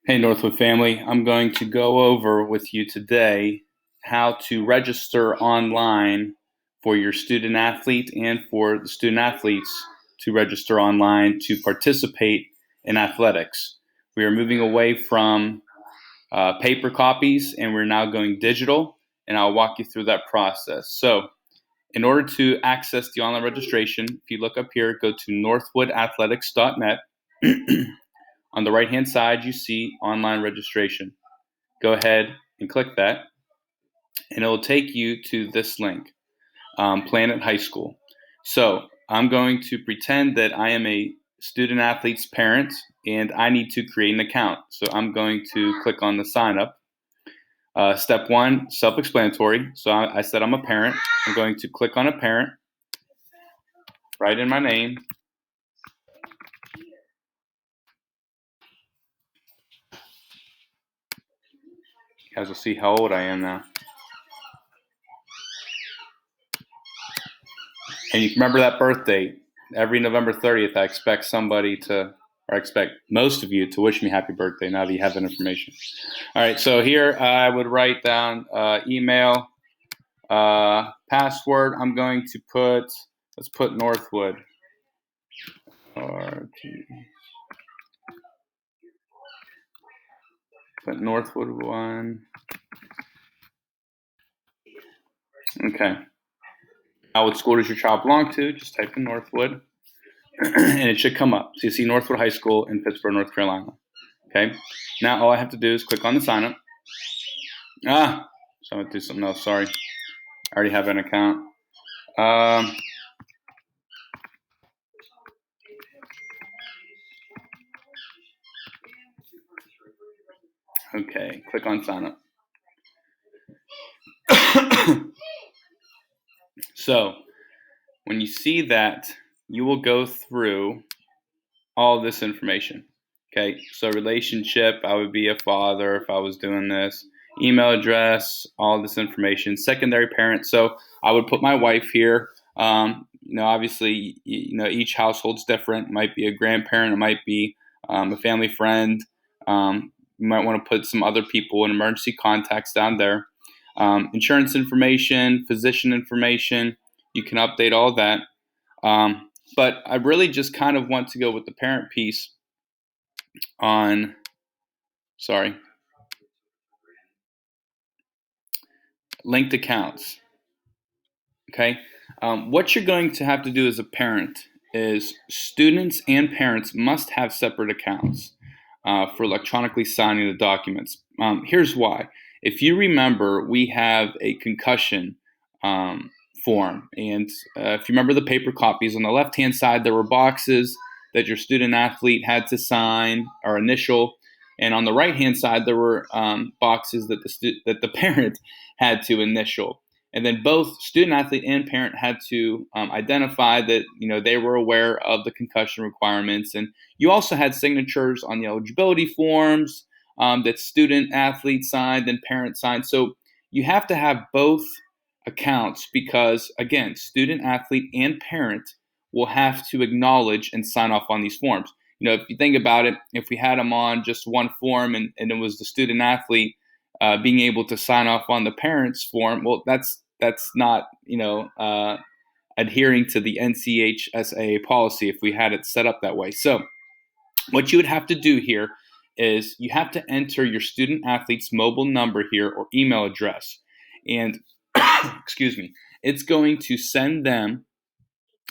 Hey, Northwood family. I'm going to go over with you today how to register online for your student athlete and for the student athletes to register online to participate in athletics. We are moving away from paper copies and we're now going digital, and I'll walk you through that process. So, in order to access the online registration, if you look up here, go to northwoodathletics.net. On the right-hand side, you see online registration. Go ahead and click that, and it will take you to this link, Planet High School. So I'm going to pretend that I am a student athlete's parent, and I need to create an account. So I'm going to click on the sign up. Step one, self-explanatory. So I said I'm a parent. I'm going to click on a parent, write in my name. You guys will see how old I am now. And you remember that birth date. Every November 30th, I expect I expect most of you to wish me happy birthday now that you have that information. All right, so here I would write down email, password. I'm going to let's put Northwood. Put Northwood 1. Okay. Now, what school does your child belong to? Just type in Northwood, and it should come up. So you see Northwood High School in Pittsburgh, North Carolina. Okay. Now, all I have to do is click on the sign up. So I'm going to do something else. Sorry. I already have an account. Okay, click on sign up. So when you see that, you will go through all this information. Okay, so relationship, I would be a father if I was doing this. Email address, all this information. Secondary parent, so I would put my wife here. Obviously, each household's different. It might be a grandparent, it might be a family friend. You might want to put some other people and emergency contacts down there. Insurance information, physician information. You can update all that. But I really just kind of want to go with the parent piece on, sorry, linked accounts. Okay. What you're going to have to do as a parent is students and parents must have separate accounts for electronically signing the documents. Here's why. If you remember, we have a concussion form. And if you remember the paper copies, on the left-hand side, there were boxes that your student athlete had to sign or initial. And on the right-hand side, there were boxes that the parent had to initial. And then both student athlete and parent had to identify that they were aware of the concussion requirements. And you also had signatures on the eligibility forms that student athlete signed and parent signed. So you have to have both accounts because, again, student athlete and parent will have to acknowledge and sign off on these forms. If you think about it, if we had them on just one form and it was the student athlete being able to sign off on the parent's form, well, that's not adhering to the NCHSA policy if we had it set up that way. So what you would have to do here is you have to enter your student athlete's mobile number here or email address, and excuse me, it's going to send them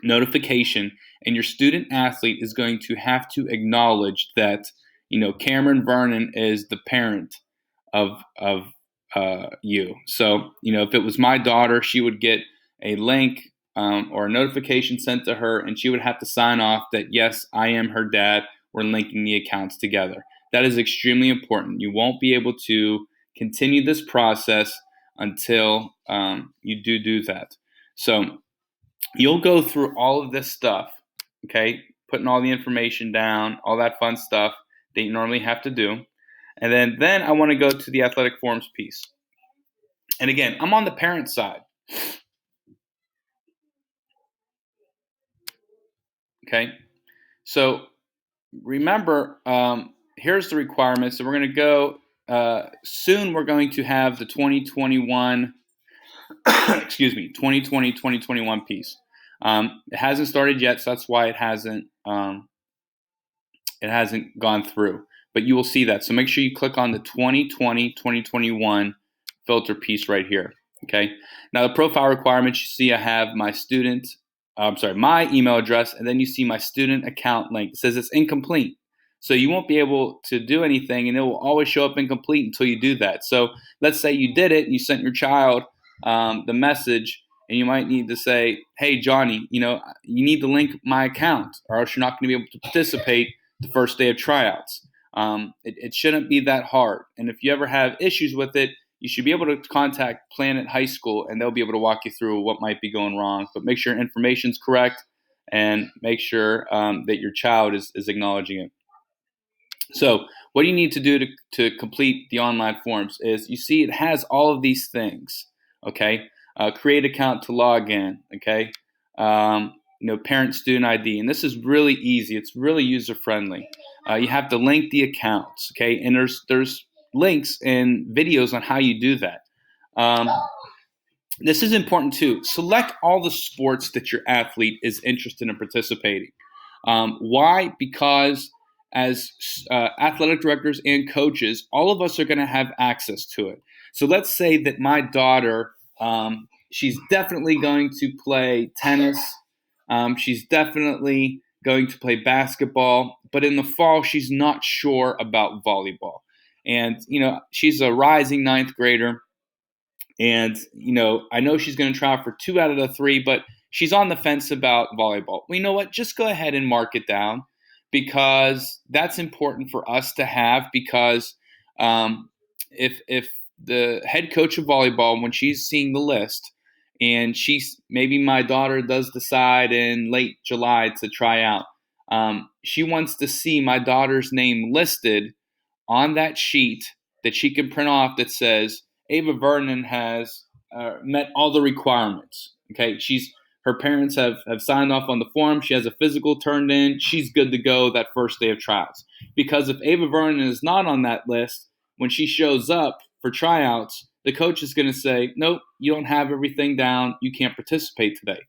notification, and your student athlete is going to have to acknowledge that Cameron Vernon is the parent of you. So if it was my daughter, she would get a link or a notification sent to her, and she would have to sign off that yes, I am her dad. We're linking the accounts together. That is extremely important. You won't be able to continue this process until you do that. So you'll go through all of this stuff, okay? Putting all the information down, all that fun stuff that you normally have to do. And then I want to go to the athletic forms piece. And again, I'm on the parent side. Okay. So remember, here's the requirements. So we're going to go soon. We're going to have the 2021, excuse me, 2020-2021 piece. It hasn't started yet, so that's why it hasn't gone through. But you will see that. So make sure you click on the 2020-2021 filter piece right here. Okay. Now the profile requirements, you see I have my my email address, and then you see my student account link. It says it's incomplete. So you won't be able to do anything, and it will always show up incomplete until you do that. So let's say you did it, and you sent your child the message, and you might need to say, hey, Johnny, you need to link my account, or else you're not going to be able to participate the first day of tryouts. It shouldn't be that hard. And if you ever have issues with it, you should be able to contact Planet High School, and they'll be able to walk you through what might be going wrong. But make sure information's correct, and make sure that your child is acknowledging it. So what you need to do to complete the online forms is, you see it has all of these things, okay? Create account to log in, okay? Parent student ID, and this is really easy. It's really user friendly. You have to link the accounts, okay? And there's links and videos on how you do that. This is important too. Select all the sports that your athlete is interested in participating. Why? Because as athletic directors and coaches, all of us are going to have access to it. So let's say that my daughter, she's definitely going to play tennis. She's definitely going to play basketball, but in the fall, she's not sure about volleyball. And, she's a rising ninth grader. And, I know she's going to try out for 2 out of the 3, but she's on the fence about volleyball. Well, you know what? Just go ahead and mark it down, because that's important for us to have, because if the head coach of volleyball, when she's seeing the list, and maybe my daughter does decide in late July to try out, she wants to see my daughter's name listed on that sheet that she can print off that says Ava Vernon has met all the requirements. Okay, her parents have signed off on the form. She has a physical turned in. She's good to go that first day of trials. Because if Ava Vernon is not on that list, when she shows up for tryouts, the coach is going to say, nope, you don't have everything down. You can't participate today.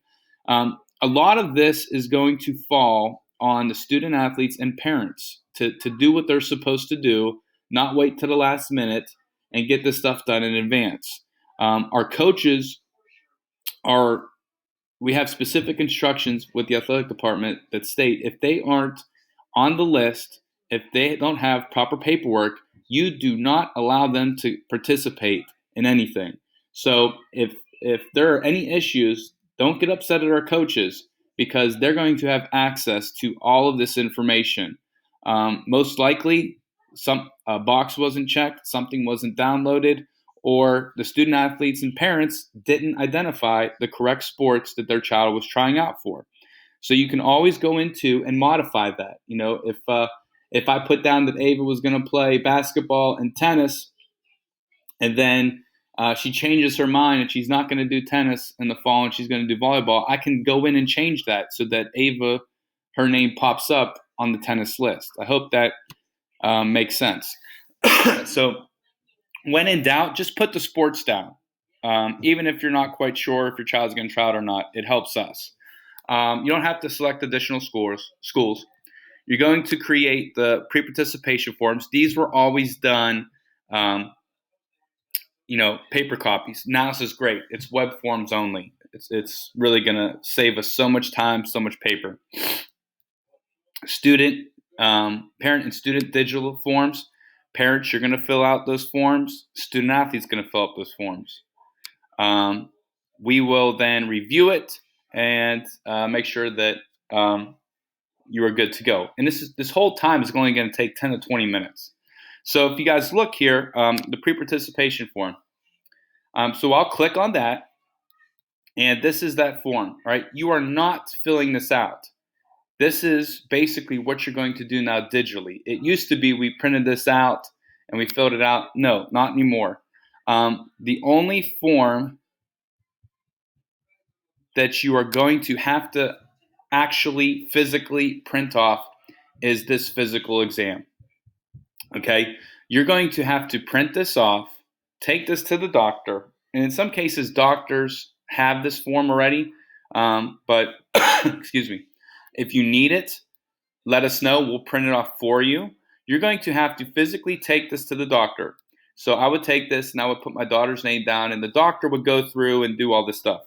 A lot of this is going to fall on the student athletes and parents to do what they're supposed to do, not wait to the last minute, and get this stuff done in advance. Our coaches we have specific instructions with the athletic department that state if they aren't on the list, if they don't have proper paperwork, you do not allow them to participate in anything. So if there are any issues, don't get upset at our coaches, because they're going to have access to all of this information. Most likely, a box wasn't checked, something wasn't downloaded, or the student athletes and parents didn't identify the correct sports that their child was trying out for. So you can always go into and modify that. If I put down that Ava was going to play basketball and tennis, and then she changes her mind and she's not going to do tennis in the fall and she's going to do volleyball, I can go in and change that so that Ava, her name pops up on the tennis list. I hope that makes sense. So when in doubt, just put the sports down. Even if you're not quite sure if your child's going to try out or not, it helps us. You don't have to select additional schools. You're going to create the pre-participation forms. These were always done, paper copies. Now this is great. It's web forms only. It's really going to save us so much time, so much paper. Parent and student digital forms. Parents, you're going to fill out those forms. Student athletes going to fill out those forms. We will then review it and make sure that you are good to go. And this whole time is only going to take 10 to 20 minutes. So if you guys look here, the pre-participation form. So I'll click on that, and this is that form. All right, you are not filling this out. This is basically what you're going to do now digitally. It used to be we printed this out and we filled it out. No, not anymore. The only form that you are going to have to actually physically print off is this physical exam. Okay, you're going to have to print this off, take this to the doctor, and in some cases, doctors have this form already. But excuse me, if you need it, let us know. We'll print it off for you. You're going to have to physically take this to the doctor. So I would take this and I would put my daughter's name down, and the doctor would go through and do all this stuff.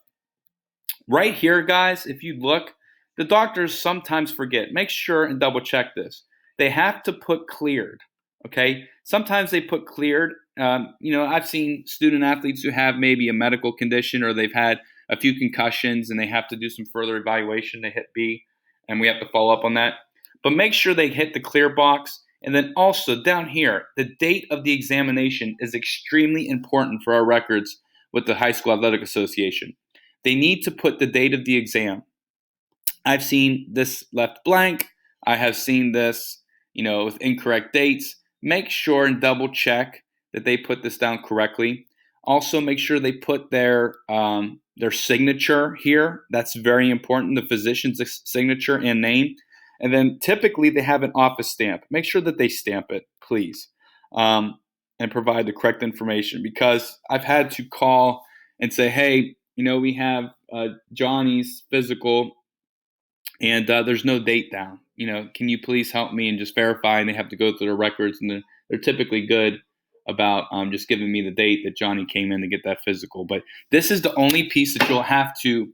Right here, guys, if you look, the doctors sometimes forget. Make sure and double check this. They have to put cleared, okay? Sometimes they put cleared. I've seen student athletes who have maybe a medical condition or they've had a few concussions and they have to do some further evaluation. They hit B, and we have to follow up on that. But make sure they hit the clear box. And then also down here, the date of the examination is extremely important for our records with the High School Athletic Association. They need to put the date of the exam. I've seen this left blank. I have seen this, with incorrect dates. Make sure and double check that they put this down correctly. Also, make sure they put their signature here. That's very important, the physician's signature and name. And then typically they have an office stamp. Make sure that they stamp it, please, and provide the correct information, because I've had to call and say, hey, we have Johnny's physical and there's no date down. Can you please help me and just verify? And they have to go through their records, and they're typically good about just giving me the date that Johnny came in to get that physical. But this is the only piece that you'll have to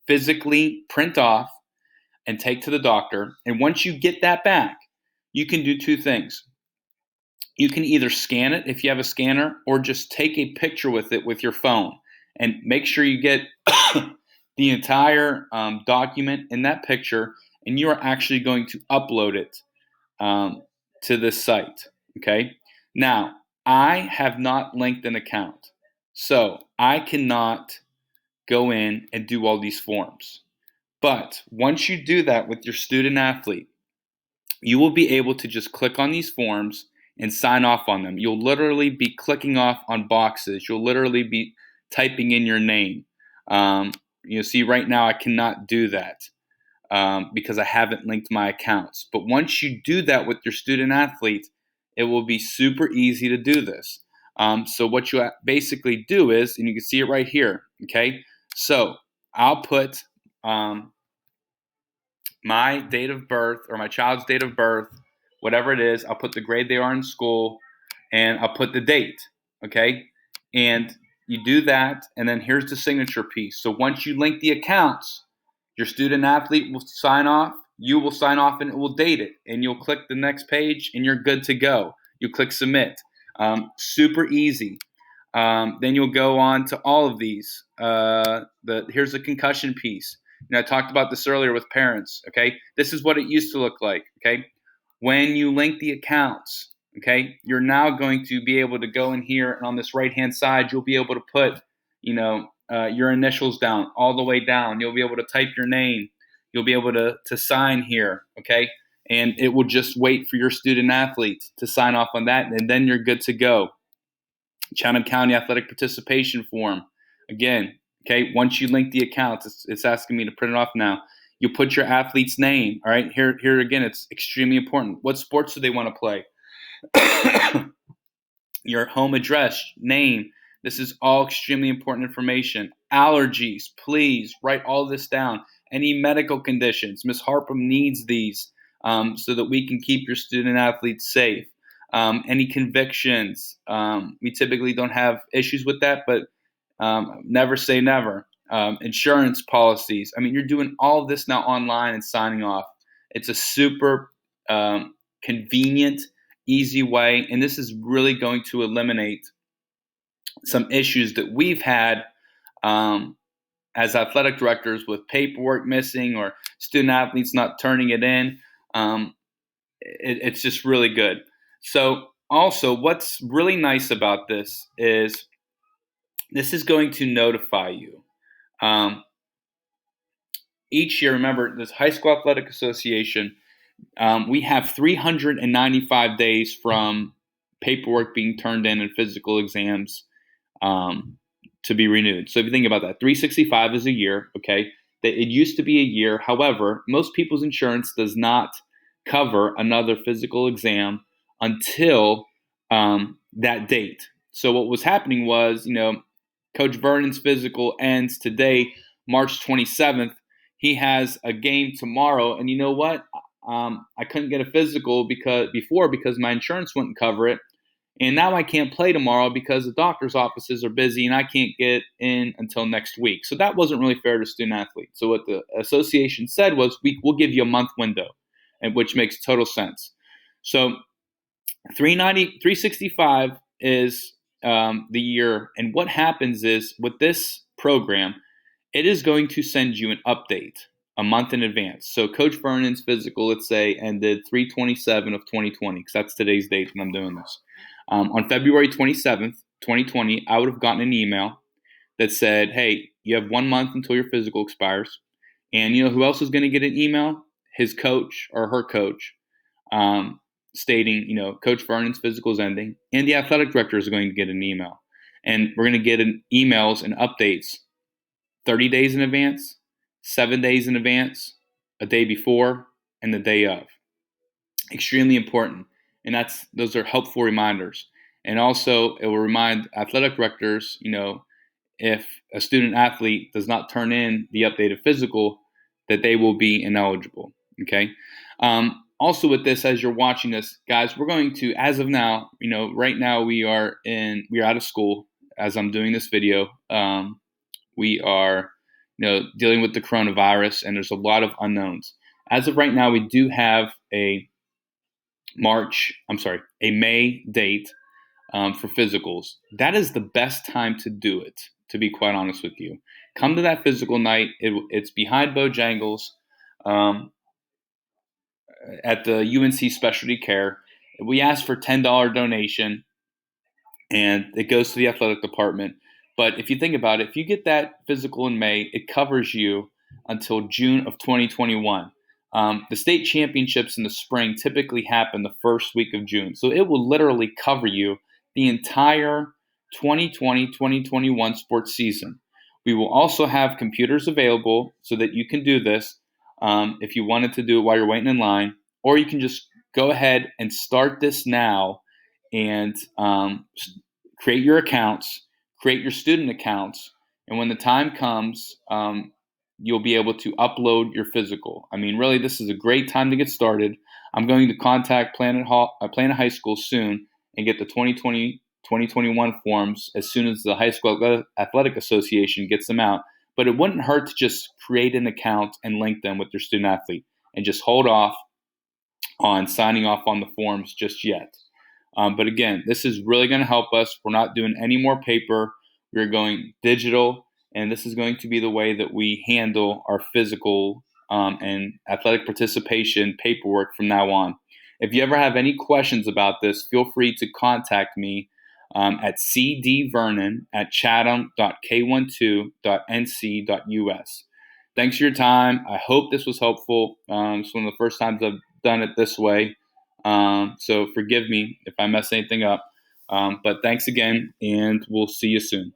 physically print off and take to the doctor. And once you get that back, you can do two things. You can either scan it if you have a scanner, or just take a picture with it with your phone, and make sure you get the entire document in that picture, and you are actually going to upload it to this site. Okay. Now, I have not linked an account, so I cannot go in and do all these forms. But once you do that with your student athlete, you will be able to just click on these forms and sign off on them. You'll literally be clicking off on boxes. You'll literally be typing in your name. See, right now I cannot do that because I haven't linked my accounts. But once you do that with your student athlete, it will be super easy to do this. So what you basically do is, and you can see it right here, okay? So I'll put my date of birth, or my child's date of birth, whatever it is. I'll put the grade they are in school, and I'll put the date, okay? And you do that, and then here's the signature piece. So once you link the accounts, your student athlete will sign off, you will sign off, and it will date it. And you'll click the next page, and you're good to go. You click submit. Super easy. Then you'll go on to all of these. Here's the concussion piece. I talked about this earlier with parents, okay? This is what it used to look like, okay? When you link the accounts, okay, you're now going to be able to go in here, and on this right-hand side, you'll be able to put, your initials down, all the way down. You'll be able to type your name. You'll be able to sign here, okay? And it will just wait for your student athlete to sign off on that, and then you're good to go. Chatham County Athletic Participation Form. Again, okay, once you link the accounts, it's asking me to print it off now. You put your athlete's name, all right? Here again, it's extremely important. What sports do they want to play? Your home address, name. This is all extremely important information. Allergies, please write all this down. Any medical conditions, Ms. Harpham needs these so that we can keep your student athletes safe. Any convictions, we typically don't have issues with that, but never say never. Insurance policies. I mean, you're doing all of this now online and signing off. It's a super convenient, easy way, and this is really going to eliminate some issues that we've had as athletic directors with paperwork missing or student athletes not turning it in. It's just really good. So also, what's really nice about this is going to notify you. Each year, remember, this High School Athletic Association, we have 395 days from paperwork being turned in and physical exams to be renewed. So if you think about that, 365 is a year, okay? It used to be a year. However, most people's insurance does not cover another physical exam until that date. So what was happening was, Coach Vernon's physical ends today, March 27th. He has a game tomorrow, and you know what? I couldn't get a physical because my insurance wouldn't cover it, and now I can't play tomorrow because the doctor's offices are busy and I can't get in until next week. So that wasn't really fair to student athletes. So what the association said was, we'll give you a month window, and which makes total sense. So 365 is the year, and what happens is with this program, it is going to send you an update a month in advance. So Coach Vernon's physical, let's say, ended 3/27 of 2020, because that's today's date when I'm doing this. On February 27th, 2020, I would have gotten an email that said, hey, you have 1 month until your physical expires. And you know who else is going to get an email? His coach or her coach, stating, Coach Vernon's physical is ending, and the athletic director is going to get an email. And we're going to get emails and updates 30 days in advance, 7 days in advance, a day before, and the day of. Extremely important. And those are helpful reminders. And also, it will remind athletic directors, if a student athlete does not turn in the updated physical, that they will be ineligible. Okay. Also, with this, as you're watching this, guys, we're going to, as of now, right now we are out of school as I'm doing this video. We are, dealing with the coronavirus, and there's a lot of unknowns. As of right now, we do have a May date for physicals. That is the best time to do it, to be quite honest with you. Come to that physical night. It's behind Bojangles at the UNC Specialty Care. We ask for $10 donation, and it goes to the athletic department. But if you think about it, if you get that physical in May, it covers you until June of 2021. The state championships in the spring typically happen the first week of June. So it will literally cover you the entire 2020-2021 sports season. We will also have computers available so that you can do this if you wanted to do it while you're waiting in line, or you can just go ahead and start this now and create your accounts, create your student accounts, and when the time comes, you'll be able to upload your physical. I mean, really, this is a great time to get started. I'm going to contact Planet High School soon and get the 2020-2021 forms as soon as the High School Athletic Association gets them out. But it wouldn't hurt to just create an account and link them with your student athlete, and just hold off on signing off on the forms just yet. But again, this is really going to help us. We're not doing any more paper. We're going digital, and this is going to be the way that we handle our physical and athletic participation paperwork from now on. If you ever have any questions about this, feel free to contact me at cdvernon@chatham.k12.nc.us. Thanks for your time. I hope this was helpful. It's one of the first times I've done it this way. So forgive me if I mess anything up. But thanks again, and we'll see you soon.